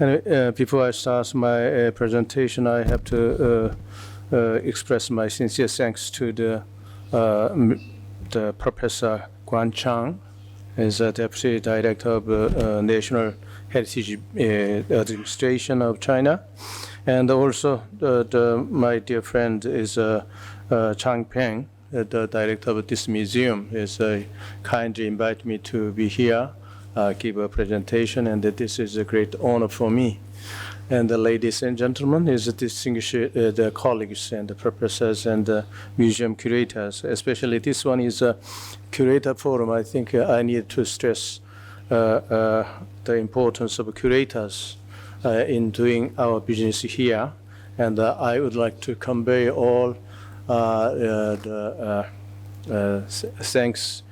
Before I start my presentation, I have to express my sincere thanks to the Professor Kwangju, as Deputy Director of National Heritage Administration of China, and also my dear friend is Chang Peng, the director of this museum, is kindly invited me to be here, give a presentation, and this is a great honor for me. And ladies and gentlemen, is distinguished the colleagues and the professors and the museum curators, especially this one is a curator forum. I think I need to stress the importance of curators in doing our business here, and I would like to convey all the thanks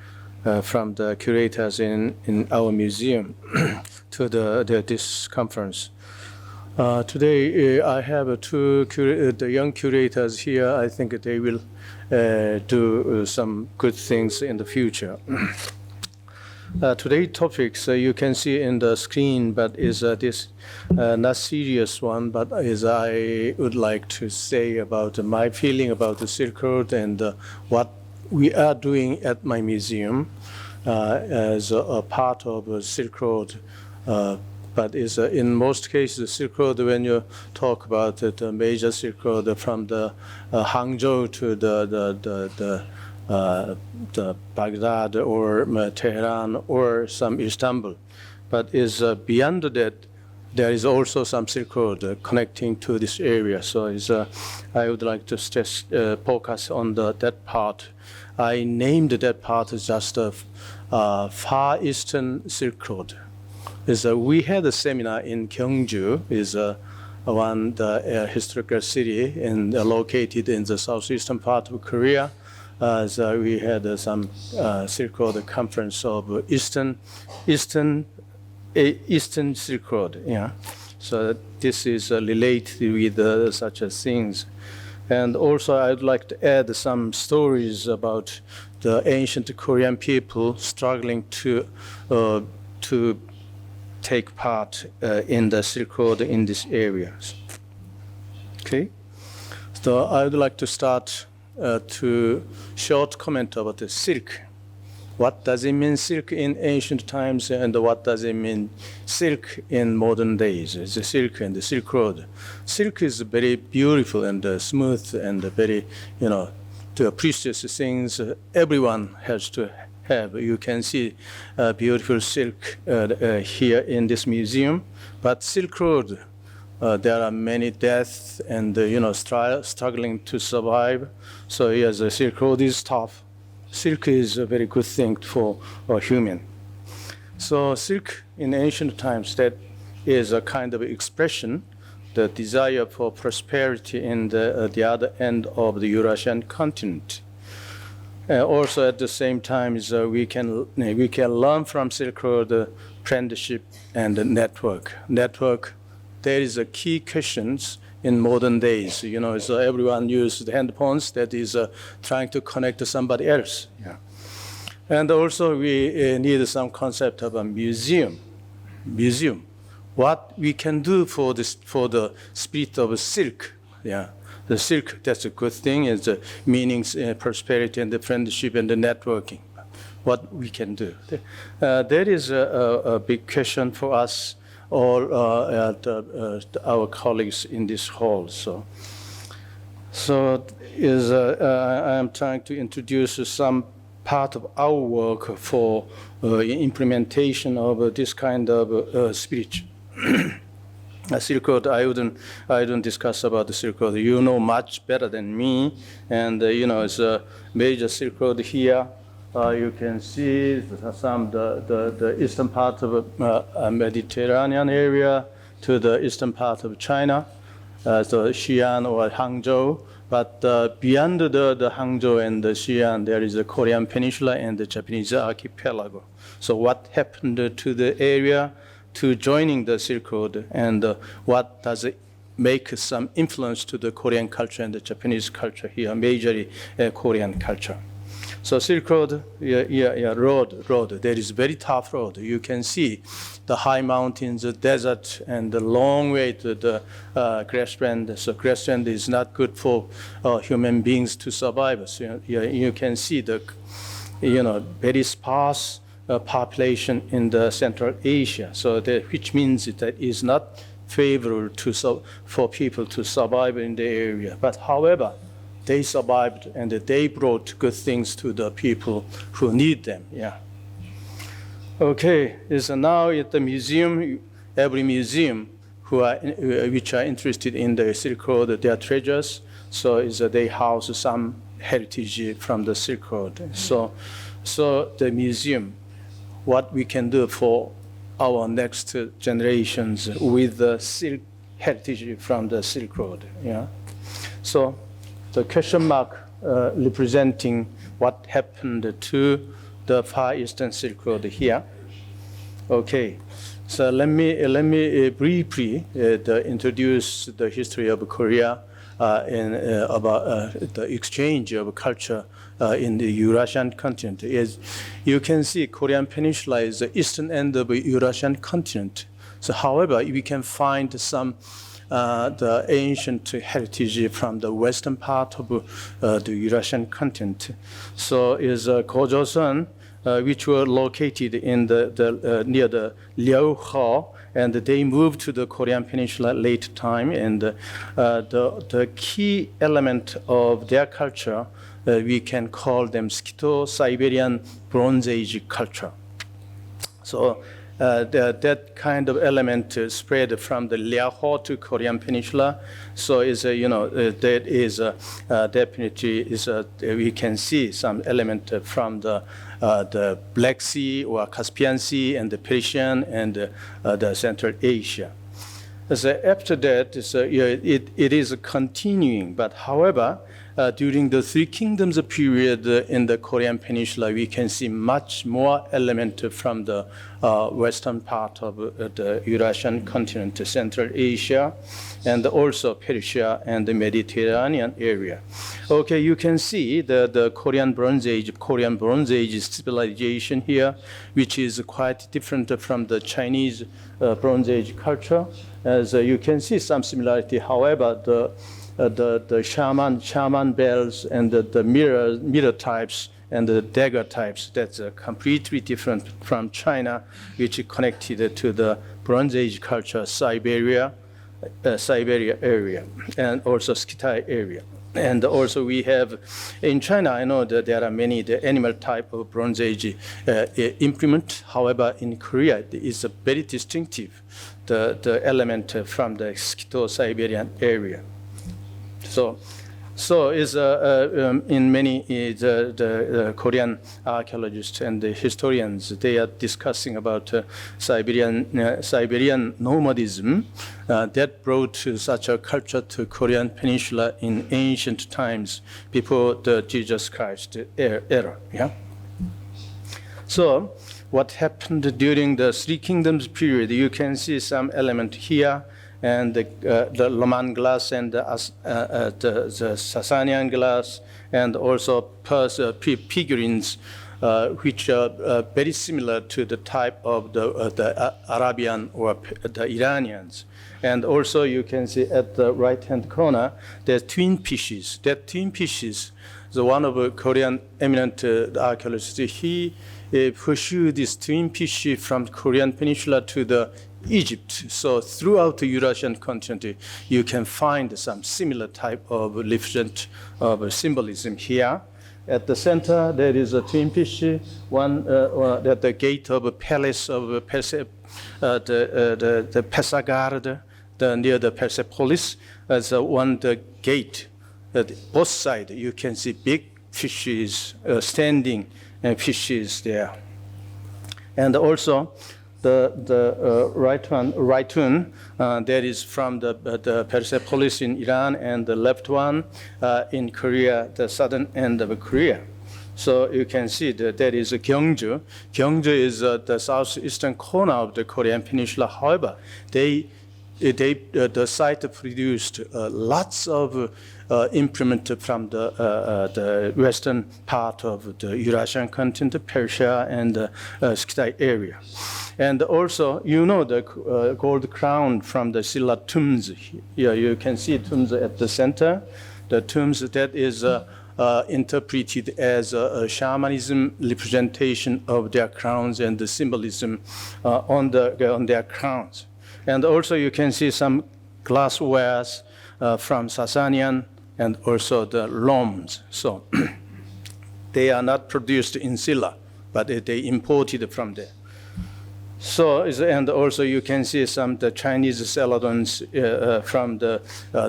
from the curators in our museum to this conference. Today I have the young curators here. I think they will do some good things in the future. Today's topics you can see in the screen, but is this not serious one, but is I would like to say about my feeling about the Silk Road and what we are doing at my museum as a part of the Silk Road. But is in most cases the Silk Road, when you talk about the major Silk Road from the Hangzhou to the Baghdad or Tehran or some Istanbul, but is beyond that there is also some Silk Road connecting to this area. So I would like to stress focus on that part. I named that part as just a Far Eastern Silk Road. We had a seminar in Kwangju, the historical city and located in the southeastern part of Korea. So we had some Silk Road conference of Eastern Silk Road. Yeah, so this is related with such things. And also, I'd like to add some stories about the ancient Korean people struggling to take part in the Silk Road in these areas. Okay, so I would like to start to short comment about the silk. What does it mean silk in ancient times, and what does it mean silk in modern days? The silk and the Silk Road. Silk is very beautiful and smooth and very, the precious things everyone has to have. You can see beautiful silk here in this museum, but Silk Road, there are many deaths and struggling to survive. So yes, the Silk Road is tough. Silk is a very good thing for a human. So silk in ancient times, that is a kind of expression, the desire for prosperity in the other end of the Eurasian continent. Also, at the same time, we can learn from Silk Road friendship and network. Network, there is a key questions in modern days. So everyone uses the handphones that is trying to connect to somebody else. Yeah. And also, we need some concept of a museum. Museum, what we can do for the spirit of silk. Yeah. The silk, that's a good thing, is the meanings, prosperity, and the friendship and the networking. What we can do. There is a big question for us all, our colleagues in this hall. I am trying to introduce some part of our work for implementation of this kind of spirit. Silk Road, I don't discuss about the Silk Road. You know much better than me, and it's a major Silk Road here. You can see some the eastern part of Mediterranean area to the eastern part of China, so Xi'an or Hangzhou. But beyond the Hangzhou and the Xi'an, there is the Korean Peninsula and the Japanese archipelago. So what happened to the area to joining the Silk Road, and what does it make some influence to the Korean culture and the Japanese culture here, majorly Korean culture? So Silk Road, road. There is very tough road. You can see the high mountains, the desert, and the long way to the grassland. So grassland is not good for human beings to survive. So you can see the, very sparse population in the Central Asia. So which means that it is not favorable for people to survive in the area. But however, they survived and they brought good things to the people who need them. Yeah. Okay, so now at the museum, every museum which are interested in the Silk Road, their treasures, so they house some heritage from the Silk Road. So the museum, what we can do for our next generations with the silk heritage from the Silk Road. Yeah. So the question mark representing what happened to the Far Eastern Silk Road here. Okay, so let me briefly introduce the history of Korea and about the exchange of culture in the Eurasian continent. As you can see, Korean Peninsula is the eastern end of the Eurasian continent. So, however, we can find some the ancient heritage from the western part of the Eurasian continent. So, is Gojoseon, which were located in the near the Liaohe, and they moved to the Korean Peninsula late time. And the key element of their culture, we can call them Siberian Bronze Age culture. So that kind of element spread from the Liaohe to Korean Peninsula. So is that is definitely is we can see some element from the Black Sea or Caspian Sea and the Persian and the Central Asia. So after that, it is continuing. But however, during the Three Kingdoms period in the Korean Peninsula, we can see much more element from the western part of the Eurasian continent, Central Asia, and also Persia and the Mediterranean area. Okay, you can see the Korean Bronze Age civilization here, which is quite different from the Chinese Bronze Age culture. As you can see some similarity, however, the shaman bells and the mirror types and the dagger types, that's completely different from China, which is connected to the Bronze Age culture, Siberia area, and also Skitai area. And also we have, in China, I know that there are many the animal type of Bronze Age implement. However, in Korea, it is very distinctive, the element from the Siberian area. So is in many the Korean archaeologists and the historians, they are discussing about Siberian nomadism that brought such a culture to Korean Peninsula in ancient times before the Jesus Christ era. Yeah. So what happened during the Three Kingdoms period? You can see some element here. And the Roman glass and the Sasanian glass, and also figurines, which are very similar to the type of the Arabian or the Iranians. And also you can see at the right-hand corner, there's twin pieces. That twin pieces, the one of a Korean eminent archaeologist, he pursued this twin piece from Korean Peninsula to the Egypt. So throughout the Eurasian continent, you can find some similar type of reference of symbolism here. At the center, there is a twin piece, one at the gate of a palace of the Pesagard, near the Persepolis. As one the gate. At both sides, you can see big fishes standing fishes there, and also. The right one, that is from the Persepolis in Iran, and the left one in Korea, the southern end of Korea. So you can see that there is a Kwangju. Kwangju is the southeastern corner of the Korean Peninsula. However, they the site produced lots of implement from the western part of the Eurasian continent, Persia, and Skytay area. And also, the gold crown from the Silla tombs. Here you can see tombs at the center. The tombs that is interpreted as a shamanism representation of their crowns and the symbolism on their crowns. And also you can see some glasswares from Sasanian and also the loams. So they are not produced in Silla, but they imported from there. So, and also you can see some the Chinese celadons from the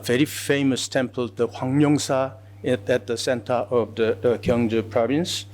very famous temple, the Hwangyongsa, at the center of the Kwangju province.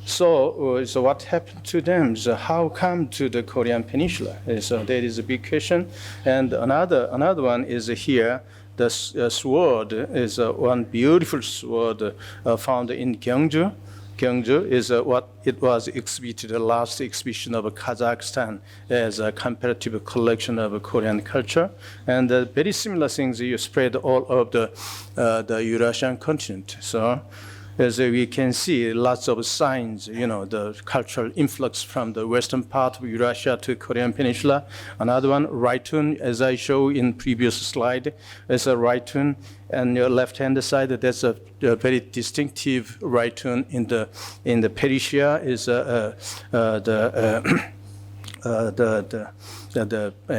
So what happened to them? So how come to the Korean Peninsula? So that is a big question. And another one is here. The sword is one beautiful sword found in Kwangju. Kwangju is what it was exhibited the last exhibition of Kazakhstan as a comparative collection of Korean culture, and very similar things you spread all over the Eurasian continent. So, as we can see, lots of signs, the cultural influx from the western part of Eurasia to Korean Peninsula. Another one, Raitun, as I show in previous slide, is a Raitun. And your left-hand side, there's a very distinctive Raitun in the Persia is the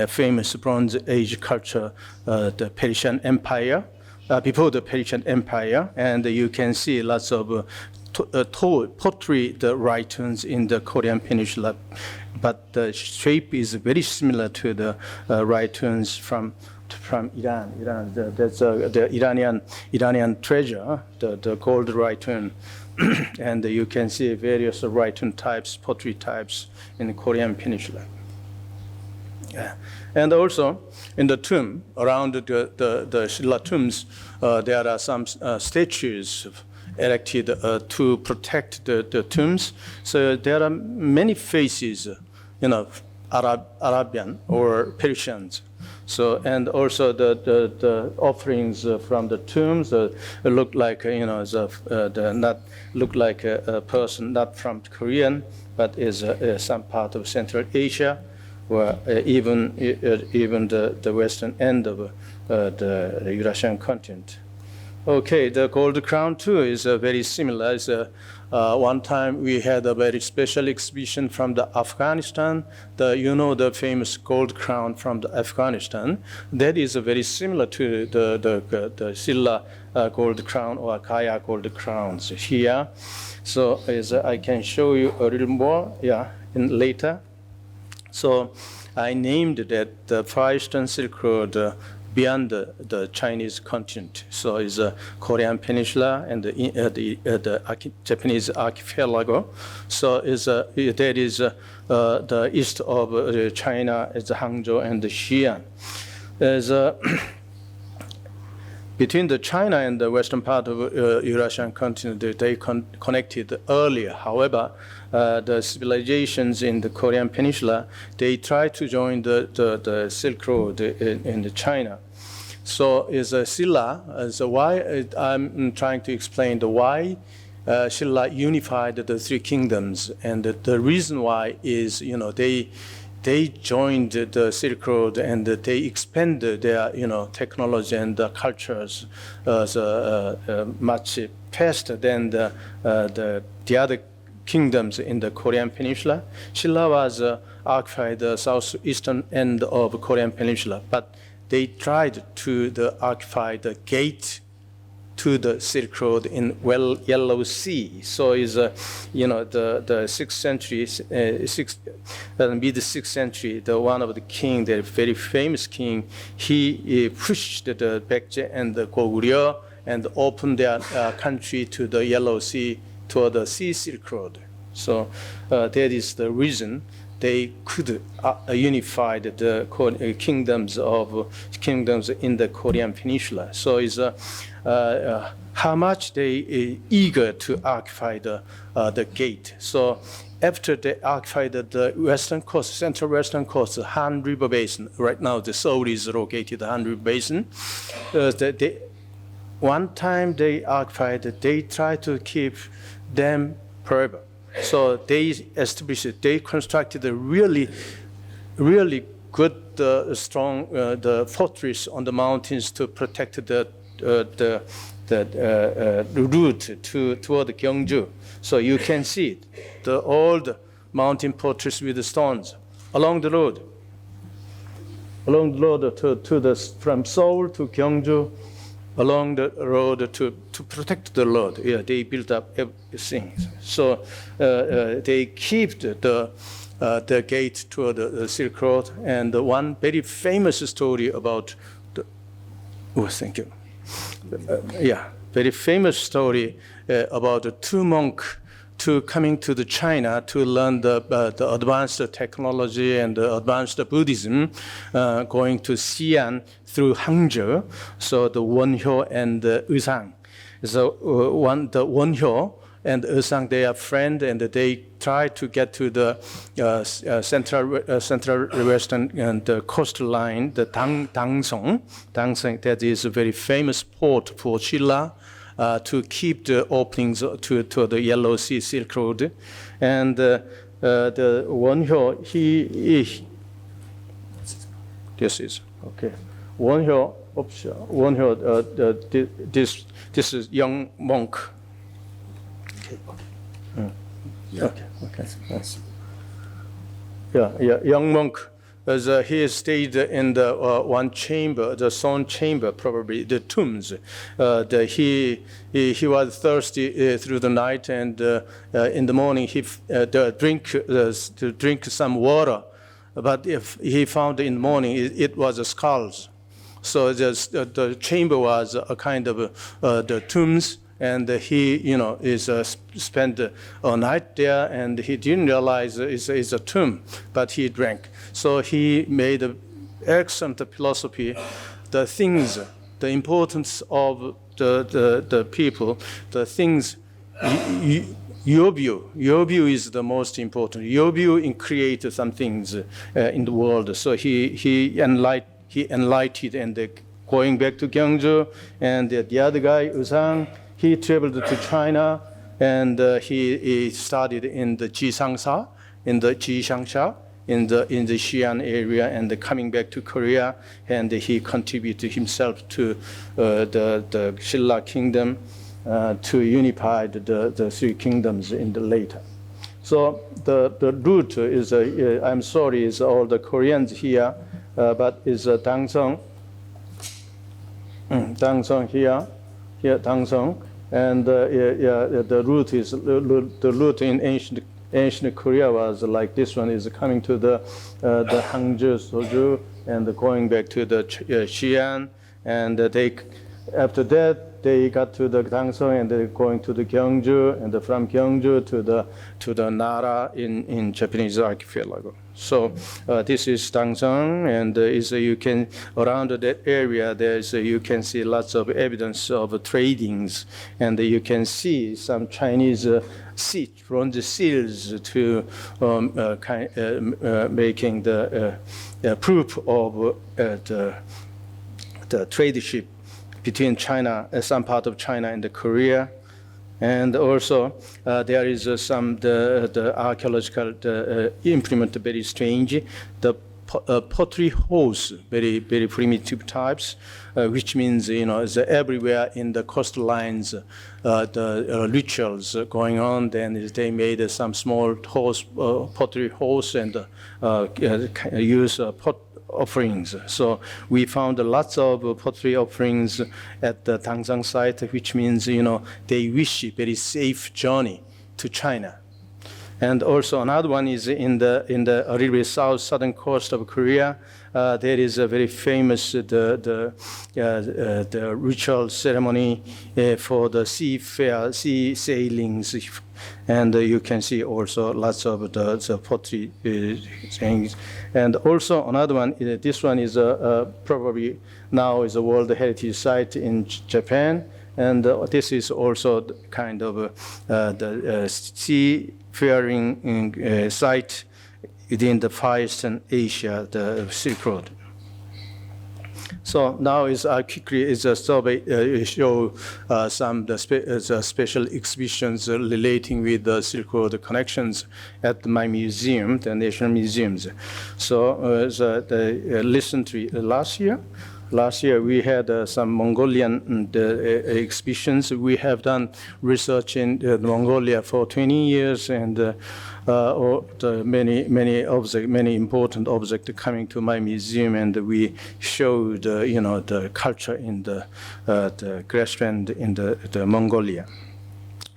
famous Bronze Age culture, the Persian Empire. Before the Persian Empire, and you can see lots of pottery, the Raituns in the Korean Peninsula, but the shape is very similar to the Raituns from Iran. That's the Iranian treasure, the gold Raitun, and you can see various Raitun types, pottery types in the Korean Peninsula. Yeah. And also, in the tomb, around the Silla tombs, there are some statues erected to protect the tombs. So there are many faces, Arabian or Persians. So, and also the offerings from the tombs look like, not look like a person not from Korean, but is some part of Central Asia, or even the western end of the Eurasian continent. Okay, the gold crown too is very similar. One time we had a very special exhibition from the Afghanistan. The famous gold crown from the Afghanistan. That is very similar to the Silla gold crown or Kaya gold crowns here. So I can show you a little more, later. So I named that the Far Eastern Silk Road beyond the Chinese continent. So it's a Korean Peninsula and the Japanese archipelago. So that is the east of China is Hangzhou and the Xi'an. Between the China and the western part of Eurasian continent, they connected earlier. However, the civilizations in the Korean Peninsula, they tried to join the Silk Road in China. So Silla, why I'm trying to explain the why Silla unified the three kingdoms, and the reason why is they joined the Silk Road and they expanded their technology and the cultures much faster than the other kingdoms in the Korean Peninsula. Silla was occupied the southeastern end of Korean Peninsula, but they tried to occupy the gate to the Silk Road in Yellow Sea. So the 6th century, mid 6th century, the one of the king, the very famous king, he pushed the Baekje and the Goguryeo and opened their country to the Yellow Sea, to the Sea Silk Road. So that is the reason they could unify the kingdoms in the Korean Peninsula. So how much they eager to occupy the gate. So after they occupied the western coast, central western coast, the Han River Basin. Right now, the Seoul is located the Han River Basin. One time they occupied, they tried to keep them forever. So they established, they constructed a really good, strong the fortress on the mountains to protect the route toward Kwangju. So you can see it, the old mountain fortress with the stones along the road from Seoul to Kwangju, along the road to protect the road. Yeah, they built up everything. So they keep the gate to the Silk Road. And one very famous story about very famous story about the two monks coming to the China to learn the advanced technology and the advanced Buddhism, going to Xi'an through Hangzhou. So the Wenhyo and the Usang. So the Wenhyo and Usang, they are friends, and they try to get to the central western and the coastline, the Dangsong. That is a very famous port for Shilla, to keep the openings to the Yellow Sea Silk Road. And the Wenhyo, this is, okay. Wenhyo, this is young monk. Okay. Young monk. As he stayed in the one chamber, the stone chamber, probably the tombs. He was thirsty through the night, and in the morning he to drink some water. But if he found in the morning, it was skulls. So the chamber was a kind of the tombs. And he, spent a night there, and he didn't realize it's a tomb, but he drank. So he made an excellent philosophy. The things, the importance of the people, the things. Your view is the most important. Your view in create some things in the world. So he enlightened, and going back to Kwangju, and the other guy Usang. He traveled to China, and he studied in the Jisangsha, in the Xi'an area, and coming back to Korea, and he contributed himself to the Shilla kingdom, to unify the three kingdoms in the later. So the route is, I'm sorry, is all the Koreans here, but is Dangsong. Dangsong here, Dangsong. And the route is the route in ancient Korea was like this one, is coming to the Hangzhou, Soju, and going back to the Xi'an, and after that they got to the Dangsong, and they're going to the Kwangju, and from Kwangju to the Nara in Japanese archipelago. So this is Dangsong, and you can around that area you can see lots of evidence of tradings, and you can see some Chinese bronze seals to making the proof of the trade ship between China, some part of China and Korea. And also, there is the archaeological implement very strange. The pottery holes, very very primitive types, which means is everywhere in the coastlines, the rituals going on. Then they made some small pottery holes and use pot offerings. So we found lots of pottery offerings at the Dangsang site, which means they wish a very safe journey to China. And also another one is in the a little bit southern coast of Korea. There is a very famous the ritual ceremony for the sea sailings, and you can see also lots of the pottery things. And also another one, this one is probably now is a World Heritage Site in Japan, And this is also kind of the seafaring site within the Far Eastern Asia, the Silk Road. So now is quickly is a survey show some special exhibitions relating with the Silk Road connections at my museum, the National Museums. So listen to last year. Last year, we had some Mongolian exhibitions. We have done research in Mongolia for 20 years, and many important objects coming to my museum, and we showed the culture in the grassland in the Mongolia.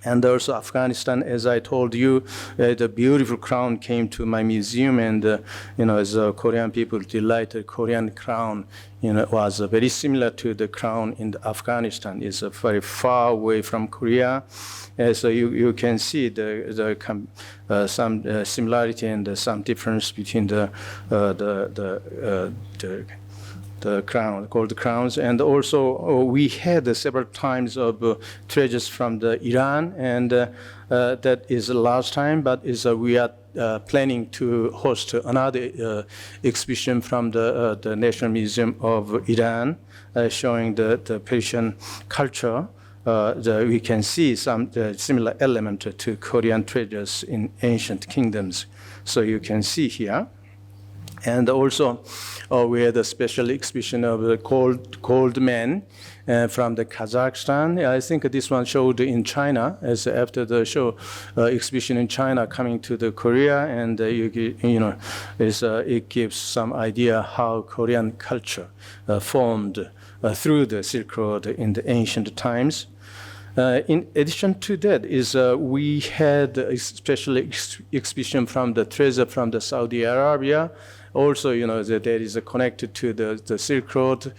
And also Afghanistan, as I told you, the beautiful crown came to my museum, and as Korean people delighted, Korean crown, was very similar to the crown in Afghanistan. It's very far away from Korea, so you can see some similarity and some difference between the crown, gold crowns. And also we had several times of treasures from the Iran, and that is the last time, but we are planning to host another exhibition from the National Museum of Iran, showing the Persian culture. We can see some similar element to Korean treasures in ancient kingdoms. So you can see here. And also, we had a special exhibition of the gold man from the Kazakhstan. I think this one showed in China, as after the show exhibition in China coming to the Korea, and it gives some idea how Korean culture formed through the Silk Road in the ancient times. In addition to that, we had a special exhibition from the treasure from the Saudi Arabia. Also, that is connected to the Silk Road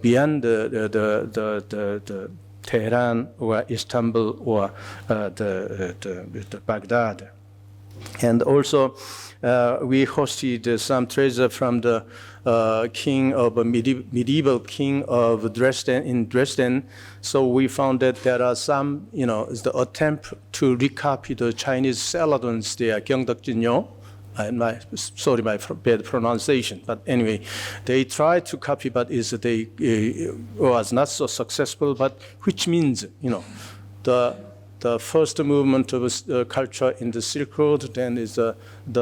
beyond the Tehran or Istanbul or the Baghdad. And also, we hosted some treasure from the medieval king of Dresden in Dresden. So we found that there are some, the attempt to recopy the Chinese celadons there, Gyeongdeokjinyo. Sorry, my bad pronunciation. But anyway, they tried to copy, but they was not so successful. But which means, the first movement of culture in the Silk Road, then is the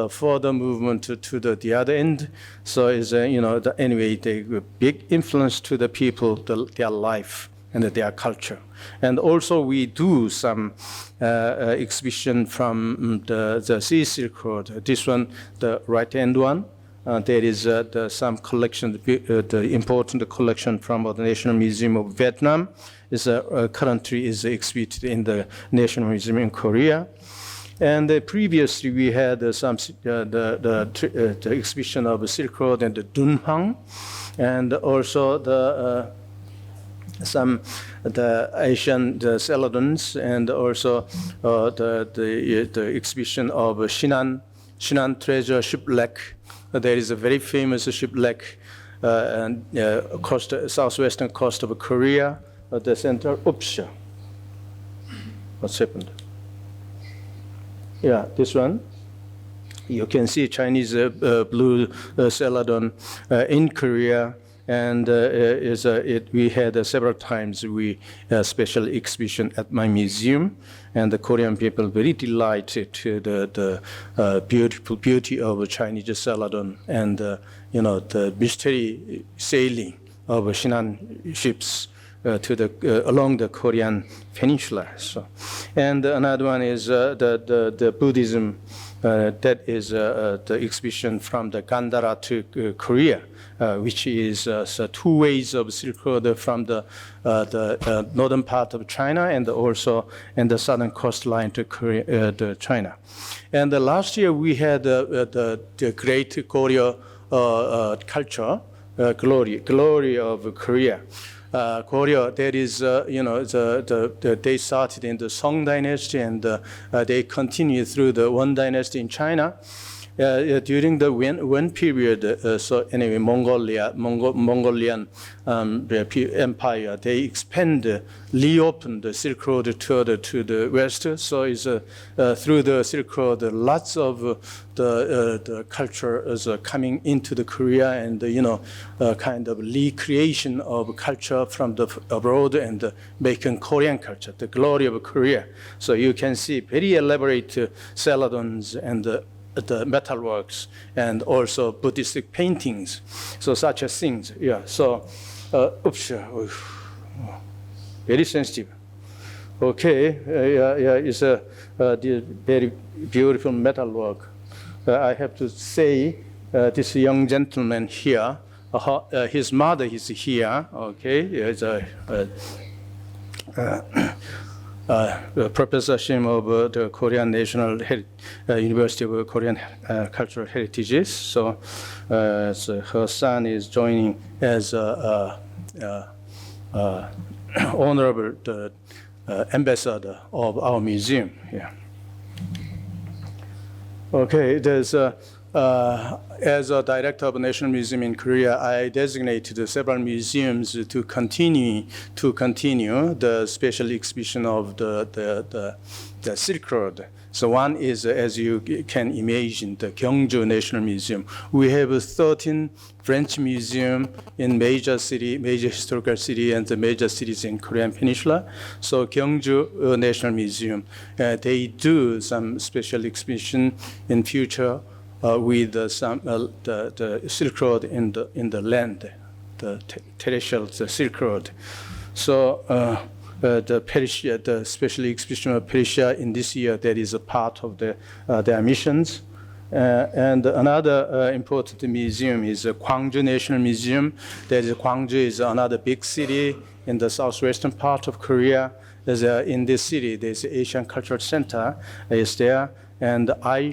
further movement to the other end. So anyway, they big influence to the people, their life and their culture. And also we do some exhibition from the Sea Silk Road. This one, the right-hand one. There is some collection, the important collection from the National Museum of Vietnam. Currently is exhibited in the National Museum in Korea. And previously we had the exhibition of Silk Road and the Dunhuang, and also the Asian celadons, and also the exhibition of Shinan treasure shipwreck. There is a very famous shipwreck and southwestern coast of Korea. The center, oops, what's happened? Yeah, this one. You can see Chinese blue celadon in Korea, and we had several times special exhibition at my museum, and the Korean people very delighted to the beautiful beauty of Chinese celadon, and the mystery sailing of Shinan ships along the Korean peninsula. So, and another one is the Buddhism. That is the exhibition from the Gandhara to Korea, which is 2 ways of Silk Road from the northern part of China and also in the southern coastline to Korea, to China. And last year we had the great Goryeo culture, glory of Korea. Goryeo, that is, they started in the Song dynasty, and they continued through the Won dynasty in China. during the Wen period, so anyway, Mongolian empire, they reopened the Silk Road to the west. So it's through the Silk Road, lots of the culture is coming into the Korea, and kind of recreation of culture from the abroad and making Korean culture, the glory of Korea. So you can see very elaborate celadons and the metalworks, and also Buddhistic paintings. So such as things, yeah. So, oops, very sensitive. Okay, it's a very beautiful metalwork. I have to say, this young gentleman here, his mother is here. Okay, it's professorship of the Korean National University of Korean Cultural Heritages. So her son is joining as honorable ambassador of our museum. Yeah. Okay, there's as a director of a national museum in Korea, I designated several museums to continue the special exhibition of the Silk Road. So one is, as you can imagine, the Kwangju National Museum. We have 13 French museums in major historical city, and the major cities in Korean Peninsula. So Kwangju National Museum, they do some special exhibition in future with the Silk Road in the land, the terrestrial Silk Road. So the special exhibition of Persia in this year, that is a part of their missions. And another important museum is Kwangju National Museum. Kwangju is another big city in the southwestern part of Korea. In this city, there's Asian Cultural Center is there. And I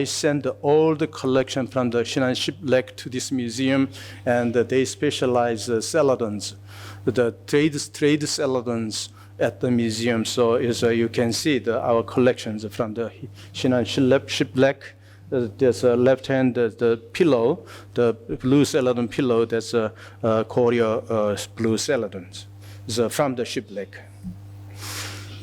send all the collection from the Shinan shipwreck to this museum, and they specialize celadons, the trade celadons at the museum. So you can see our collections from the Shinan shipwreck. There's a left hand, the pillow, the blue celadon pillow. That's Korea blue celadons. It's from the shipwreck.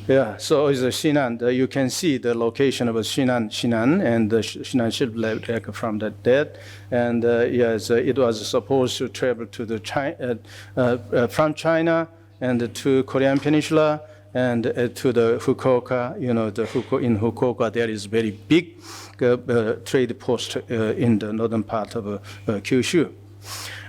Yeah, so it's a Shinan. You can see the location of a Shinan, and the Shinan shipwreck from that dead. And yes, it was supposed to travel to the from China and to Korean Peninsula and to the Fukuoka. In Fukuoka there is very big trade post in the northern part of Kyushu.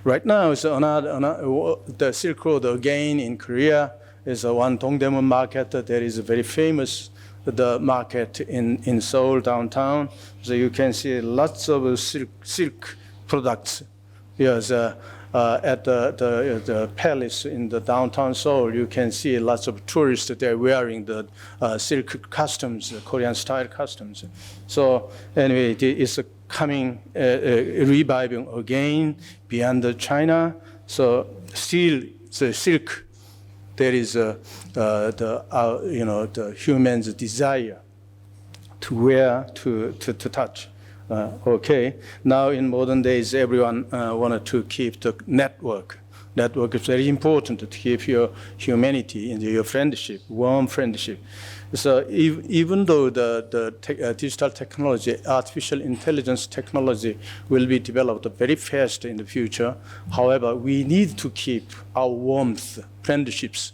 Right now, it's the Silk Road again in Korea. Is one Dongdaemun market that is very famous, the market in Seoul downtown. So you can see lots of silk products. Yes, at the palace in the downtown Seoul, you can see lots of tourists that are wearing the silk costumes, the Korean style costumes. So anyway, it's coming, reviving again beyond China. So still the silk. There is the human's desire to wear, to touch. Okay. Now in modern days, everyone wanted to keep the network. Network is very important to keep your humanity and your friendship, warm friendship. So even though the digital technology, artificial intelligence technology will be developed very fast in the future, however, we need to keep our warmth, friendships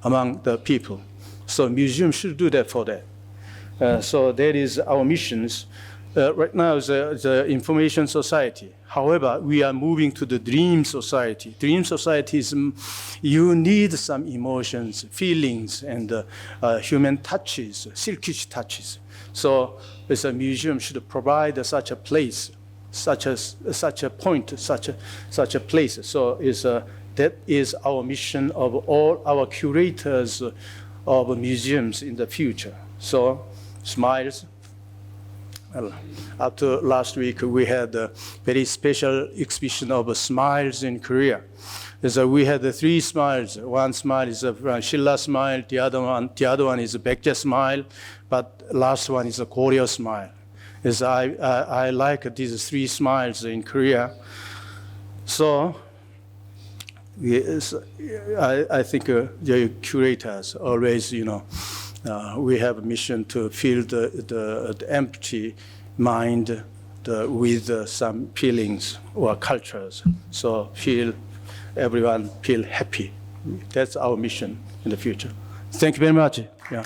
among the people. So museums should do that for that. So that is our missions. Right now is the information society. However, we are moving to the dream society. Dream society is you need some emotions, feelings, and human touches, silkish touches. So as a museum should provide such a place, such a point, such a place. So that is our mission of all our curators of museums in the future. So smiles. Well, after last week, we had a very special exhibition of smiles in Korea. So we had the 3 smiles. One smile is a Shilla smile. The other one is a Baekje smile. But last one is a Koryo smile. is I like these three smiles in Korea. So I think the curators always, we have a mission to fill the empty mind with some feelings or cultures. So everyone feel happy. That's our mission in the future. Thank you very much. Yeah.